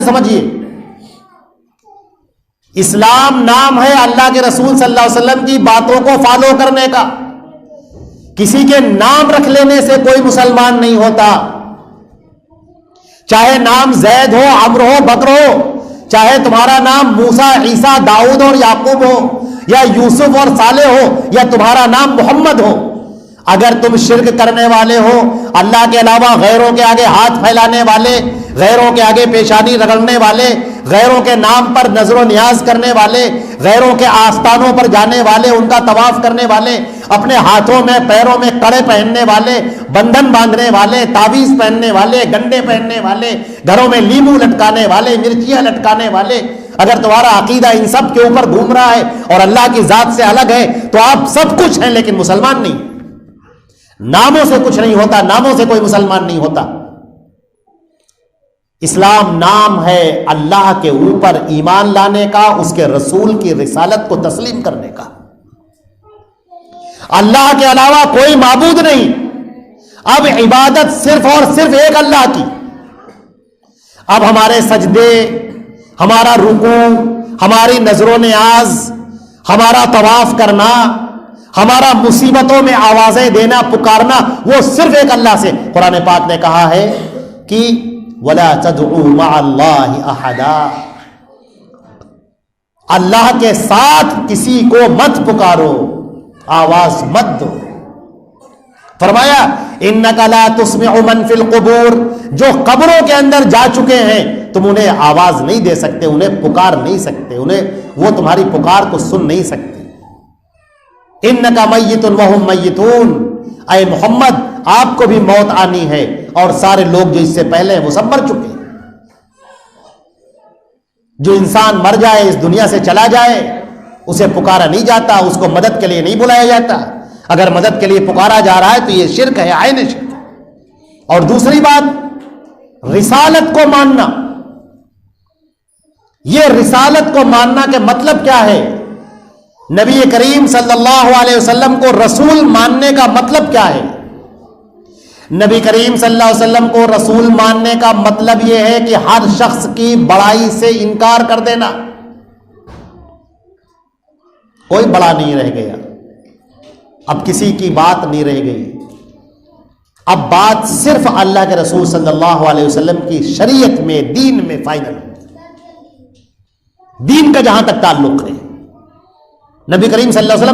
سمجھیے، اسلام نام ہے اللہ کے رسول صلی اللہ علیہ وسلم کی باتوں کو فالو کرنے کا. کسی کے نام رکھ لینے سے کوئی مسلمان نہیں ہوتا، چاہے نام زید ہو، عمرو ہو، بکر ہو، چاہے تمہارا نام موسیٰ، عیسیٰ، داؤد اور یعقوب ہو، یا یوسف اور صالح ہو، یا تمہارا نام محمد ہو. اگر تم شرک کرنے والے ہو، اللہ کے علاوہ غیروں کے آگے ہاتھ پھیلانے والے، غیروں کے آگے پیشانی رگڑنے والے، غیروں کے نام پر نظر و نیاز کرنے والے، غیروں کے آستانوں پر جانے والے، ان کا طواف کرنے والے، اپنے ہاتھوں میں پیروں میں کڑے پہننے والے، بندھن باندھنے والے، تعویذ پہننے والے، گنڈے پہننے والے، گھروں میں لیمو لٹکانے والے، مرچیاں لٹکانے والے، اگر تمہارا عقیدہ ان سب کے اوپر گھوم رہا ہے اور اللہ کی ذات سے الگ ہے تو آپ سب کچھ ہیں لیکن مسلمان نہیں. ناموں سے کچھ نہیں ہوتا، ناموں سے کوئی مسلمان نہیں ہوتا. اسلام نام ہے اللہ کے اوپر ایمان لانے کا، اس کے رسول کی رسالت کو تسلیم کرنے کا. اللہ کے علاوہ کوئی معبود نہیں. اب عبادت صرف اور صرف ایک اللہ کی. اب ہمارے سجدے، ہمارا رکوع، ہماری نظر و نیاز، ہمارا طواف کرنا، ہمارا مصیبتوں میں آوازیں دینا، پکارنا، وہ صرف ایک اللہ سے. قرآن پاک نے کہا ہے کہ وَلَا تَدْعُوا مَعَ اللَّهِ أَحَدًا، اللہ کے ساتھ کسی کو مت پکارو، آواز مت دو. فرمایا اِنَّكَ لَا تُسْمِعُ مَنْ فِي الْقُبُورِ، جو قبروں کے اندر جا چکے ہیں تم انہیں آواز نہیں دے سکتے، انہیں پکار نہیں سکتے، وہ تمہاری پکار کو سن نہیں سکتے. اِنَّكَ مَيِّتٌ وَهُمْ مَيِّتُونَ، اے محمد آپ کو بھی موت آنی ہے اور سارے لوگ جو اس سے پہلے ہیں وہ سب مر چکے ہیں. جو انسان مر جائے، اس دنیا سے چلا جائے، اسے پکارا نہیں جاتا، اس کو مدد کے لیے نہیں بلایا جاتا. اگر مدد کے لیے پکارا جا رہا ہے تو یہ شرک ہے، عین شرک. اور دوسری بات، رسالت کو ماننا. یہ رسالت کو ماننا کے مطلب کیا ہے؟ نبی کریم صلی اللہ علیہ وسلم کو رسول ماننے کا مطلب کیا ہے؟ نبی کریم صلی اللہ علیہ وسلم کو رسول ماننے کا مطلب یہ ہے کہ ہر شخص کی بڑائی سے انکار کر دینا. کوئی بڑا نہیں رہ گیا، اب کسی کی بات نہیں رہ گئی. اب بات صرف اللہ کے رسول صلی اللہ علیہ وسلم کی شریعت میں، دین میں فائنل. دین کا جہاں تک تعلق ہے، نبی کریم صلی اللہ علیہ وسلم